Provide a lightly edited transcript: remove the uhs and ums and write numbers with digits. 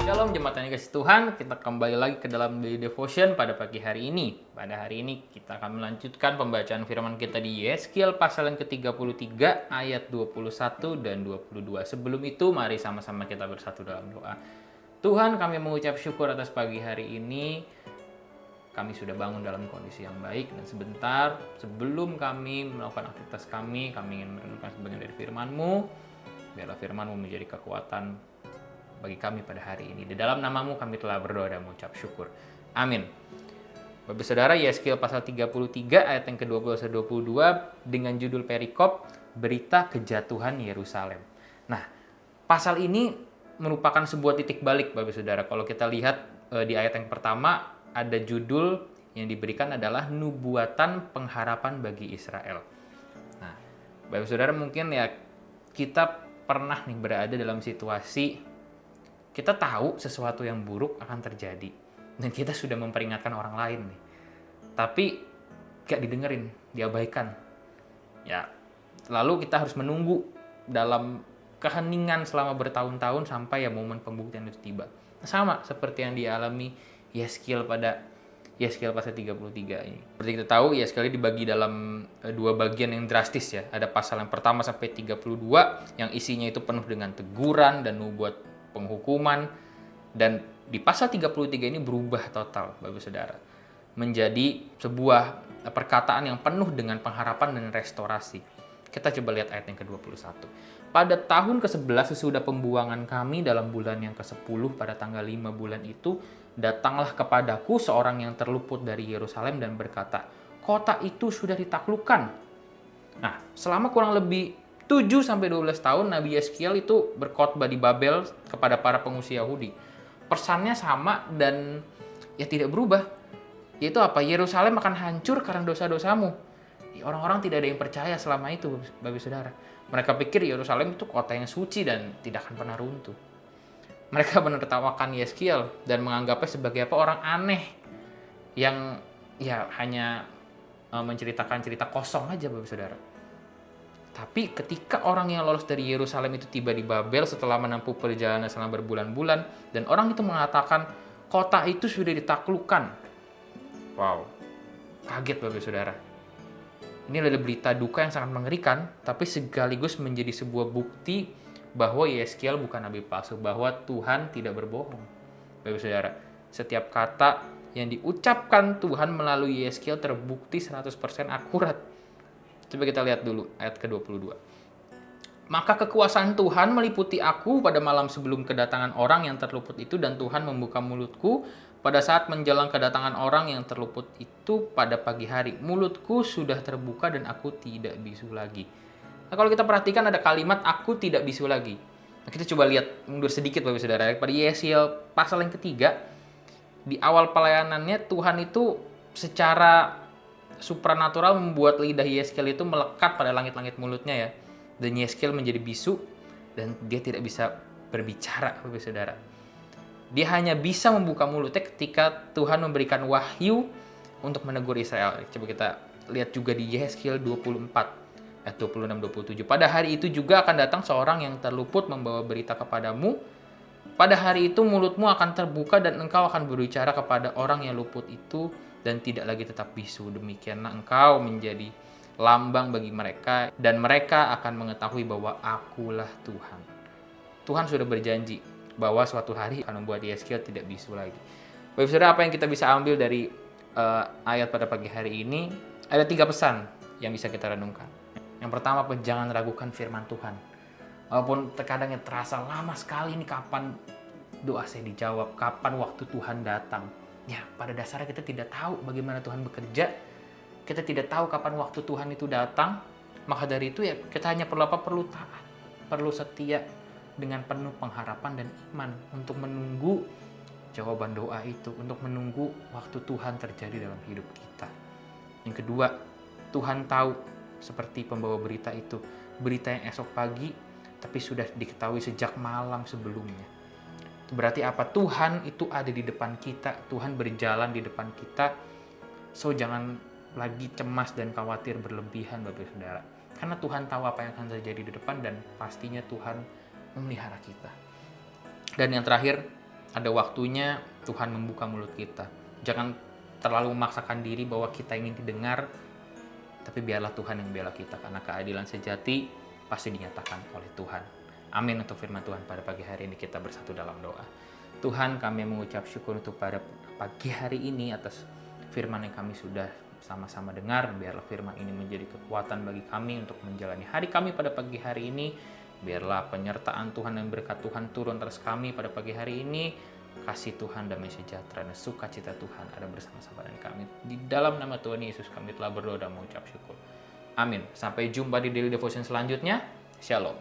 Shalom jemaat yang dikasih Tuhan, kita kembali lagi ke dalam Daily Devotion pada pagi hari ini. Pada hari ini kita akan melanjutkan pembacaan firman kita di Yeskiel pasal yang ke-33 ayat 21 dan 22. Sebelum itu mari sama-sama kita bersatu dalam doa. Tuhan, kami mengucap syukur atas pagi hari ini. Kami sudah bangun dalam kondisi yang baik dan sebentar sebelum kami melakukan aktivitas kami ingin merenungkan sebagian dari firman-Mu. Biarlah firman-Mu menjadi kekuatan bagi kami pada hari ini. Di dalam nama-Mu kami telah berdoa dan mengucap syukur. Amin. Bapak Saudara, Yeskiel pasal 33 ayat yang ke-21-22 dengan judul perikop berita kejatuhan Yerusalem. Nah, pasal ini merupakan sebuah titik balik Bapak Saudara. Kalau kita lihat di ayat yang pertama ada judul yang diberikan adalah nubuatan pengharapan bagi Israel. Nah, Bapak Saudara mungkin ya kita pernah nih berada dalam situasi kita tahu sesuatu yang buruk akan terjadi dan kita sudah memperingatkan orang lain nih. Tapi gak didengerin, diabaikan. Ya, lalu kita harus menunggu dalam keheningan selama bertahun-tahun sampai ya momen pembuktian itu tiba. Sama seperti yang dialami Yeskiel pada Yeskiel pasal 33 ini. Seperti kita tahu, Yeskiel dibagi dalam dua bagian yang drastis ya. Ada pasal yang pertama sampai 32 yang isinya itu penuh dengan teguran dan nubuat penghukuman, dan di pasal 33 ini berubah total Bapak Saudara menjadi sebuah perkataan yang penuh dengan pengharapan dan restorasi. Kita coba lihat ayat yang ke-21. Pada tahun ke-11 sesudah pembuangan kami dalam bulan yang ke-10 pada tanggal 5 bulan itu, datanglah kepadaku seorang yang terluput dari Yerusalem dan berkata, kota itu sudah ditaklukkan. Nah, selama kurang lebih 7-12 tahun Nabi Yeskiel itu berkhotbah di Babel kepada para pengungsi Yahudi. Pesannya sama dan ya tidak berubah. Yaitu apa? Yerusalem akan hancur karena dosa-dosamu. Orang-orang tidak ada yang percaya selama itu, Bapak Saudara. Mereka pikir Yerusalem itu kota yang suci dan tidak akan pernah runtuh. Mereka menertawakan Yeskiel dan menganggapnya sebagai orang aneh yang ya hanya menceritakan cerita kosong aja, Bapak Saudara. Tapi ketika orang yang lolos dari Yerusalem itu tiba di Babel setelah menempuh perjalanan selama berbulan-bulan, dan orang itu mengatakan kota itu sudah ditaklukkan. Wow, kaget Bapak Saudara. Ini adalah berita duka yang sangat mengerikan, tapi sekaligus menjadi sebuah bukti bahwa Yeskiel bukan nabi palsu, bahwa Tuhan tidak berbohong. Bapak Saudara, setiap kata yang diucapkan Tuhan melalui Yeskiel terbukti 100% akurat. Coba kita lihat dulu ayat ke-22. Maka kekuasaan Tuhan meliputi aku pada malam sebelum kedatangan orang yang terluput itu, dan Tuhan membuka mulutku pada saat menjelang kedatangan orang yang terluput itu pada pagi hari. Mulutku sudah terbuka dan aku tidak bisu lagi. Nah, kalau kita perhatikan ada kalimat aku tidak bisu lagi. Nah, kita coba lihat mundur sedikit Bapak Saudara. Pada Yeskiel pasal yang ketiga, di awal pelayanannya Tuhan itu secara supranatural membuat lidah Yeskiel itu melekat pada langit-langit mulutnya ya. Dan Yeskiel menjadi bisu dan dia tidak bisa berbicara, Bapak Saudara. Dia hanya bisa membuka mulutnya ketika Tuhan memberikan wahyu untuk menegur Israel. Coba kita lihat juga di Yeskiel 24 ayat 26-27. Pada hari itu juga akan datang seorang yang terluput membawa berita kepadamu. Pada hari itu mulutmu akan terbuka dan engkau akan berbicara kepada orang yang luput itu dan tidak lagi tetap bisu. Demikianlah engkau menjadi lambang bagi mereka dan mereka akan mengetahui bahwa akulah Tuhan. Tuhan sudah berjanji bahwa suatu hari akan membuat Yeskiel tidak bisu lagi. Bapak Saudara, apa yang kita bisa ambil dari ayat pada pagi hari ini? Ada 3 pesan yang bisa kita renungkan. Yang pertama, jangan ragukan firman Tuhan. Walaupun terkadang terasa lama sekali nih kapan doa saya dijawab, kapan waktu Tuhan datang. Ya, pada dasarnya kita tidak tahu bagaimana Tuhan bekerja. Kita tidak tahu kapan waktu Tuhan itu datang. Maka dari itu ya kita hanya perlu apa? Perlu taat, perlu setia dengan penuh pengharapan dan iman untuk menunggu jawaban doa itu, untuk menunggu waktu Tuhan terjadi dalam hidup kita. Yang kedua, Tuhan tahu seperti pembawa berita itu, berita yang esok pagi tapi sudah diketahui sejak malam sebelumnya. Berarti apa? Tuhan itu ada di depan kita, Tuhan berjalan di depan kita. So jangan lagi cemas dan khawatir berlebihan Bapak Saudara. Karena Tuhan tahu apa yang akan terjadi di depan dan pastinya Tuhan memelihara kita. Dan yang terakhir, Ada waktunya Tuhan membuka mulut kita. Jangan terlalu memaksakan diri bahwa kita ingin didengar, tapi biarlah Tuhan yang membela kita, karena keadilan sejati pasti dinyatakan oleh Tuhan. Amin untuk firman Tuhan pada pagi hari ini. Kita bersatu dalam doa. Tuhan, kami mengucap syukur untuk pada pagi hari ini atas firman yang kami sudah sama-sama dengar. Biarlah firman ini menjadi kekuatan bagi kami untuk menjalani hari kami pada pagi hari ini. Biarlah penyertaan Tuhan dan berkat Tuhan turun atas kami pada pagi hari ini. Kasih Tuhan, damai sejahtera dan sukacita Tuhan ada bersama-sama dengan kami. Di dalam nama Tuhan Yesus kami telah berdoa dan mengucap syukur. Amin. Sampai jumpa di Daily Devotion selanjutnya. Shalom.